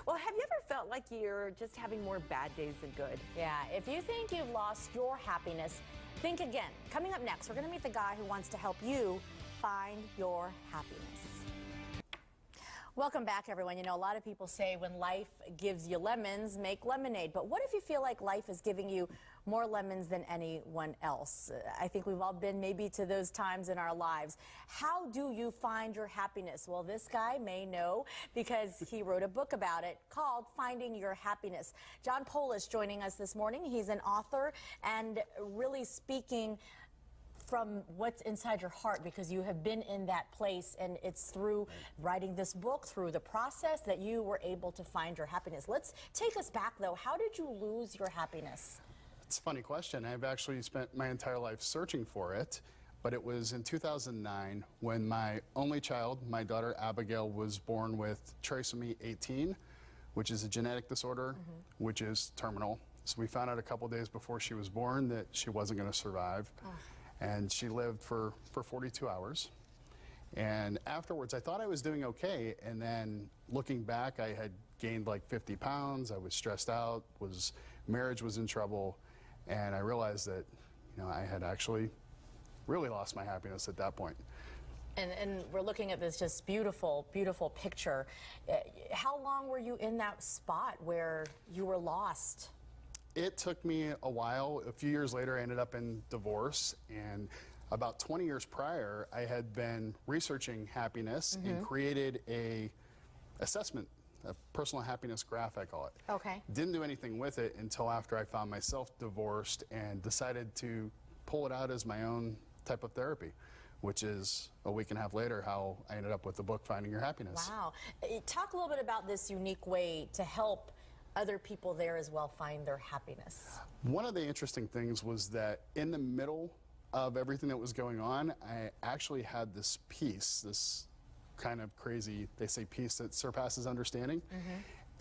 Well, have you ever felt like you're just having more bad days than good? Yeah, if you think you've lost your happiness, think again. Coming up next, we're going to meet the guy who wants to help you find your happiness. Welcome back, everyone. You know, a lot of people say when life gives you lemons, make lemonade. But what if you feel like life is giving you more lemons than anyone else? I think we've all been maybe to those times in our lives. How do you find your happiness? Well, this guy may know because he wrote a book about it called Finding Your Happiness. John Polish joining us this morning. He's an author and really speaking from what's inside your heart, because you have been in that place, and it's through writing this book, through the process, that you were able to find your happiness. Let's take us back, though. How did you lose your happiness? It's a funny question. I've actually spent my entire life searching for it, but it was in 2009 when my only child, my daughter Abigail, was born with trisomy 18, which is a genetic disorder, which is terminal. So we found out a couple days before she was born that she wasn't going to survive. And she lived for 42 hours. And afterwards, I thought I was doing okay. And then looking back, I had gained like 50 pounds. I was stressed out, marriage was in trouble. And I realized that, I had actually really lost my happiness at that point. And we're looking at this just beautiful, beautiful picture. How long were you in that spot where you were lost? It took me a while. A few years later, I ended up in divorce, and about 20 years prior, I had been researching happiness and created a assessment, a personal happiness graph, I call it. Okay. Didn't do anything with it until after I found myself divorced and decided to pull it out as my own type of therapy, which is a week and a half later how I ended up with the book, Finding Your Happiness. Wow. Talk a little bit about this unique way to help other people there as well find their happiness. One of the interesting things was that in the middle of everything that was going on, I actually had this peace, this kind of crazy, they say, peace that surpasses understanding.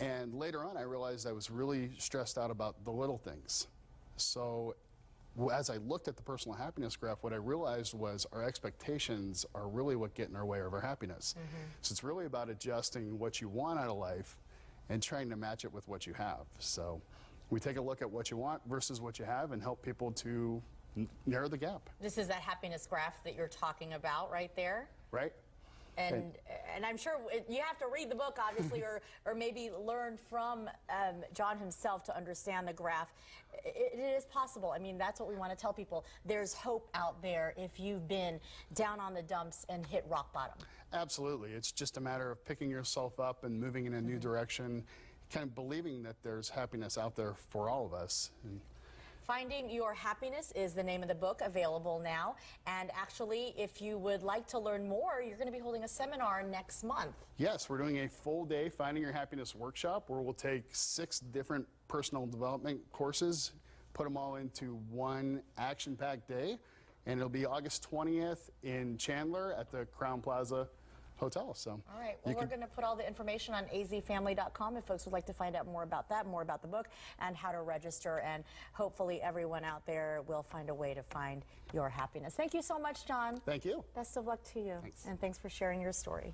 And later on, I realized I was really stressed out about the little things. So as I looked at the personal happiness graph, what I realized was our expectations are really what get in our way of our happiness. So it's really about adjusting what you want out of life and trying to match it with what you have. So we take a look at what you want versus what you have and help people to narrow the gap. This is that happiness graph that you're talking about right there? Right. And I'm sure you have to read the book, obviously, or maybe learn from John himself to understand the graph. It is possible. I mean, that's what we want to tell people. There's hope out there if you've been down on the dumps and hit rock bottom. Absolutely. It's just a matter of picking yourself up and moving in a new direction, kind of believing that there's happiness out there for all of us. Finding Your Happiness is the name of the book, available now. And actually, if you would like to learn more, you're going to be holding a seminar next month. Yes, we're doing a full-day Finding Your Happiness workshop where we'll take 6 different personal development courses, put them all into one action-packed day, and it'll be August 20th in Chandler at the Crowne Plaza Hotel. So, all right. Well, we're going to put all the information on azfamily.com if folks would like to find out more about that, more about the book, and how to register. And hopefully everyone out there will find a way to find your happiness. Thank you so much, John. Thank you. Best of luck to you. Thanks. And thanks for sharing your story.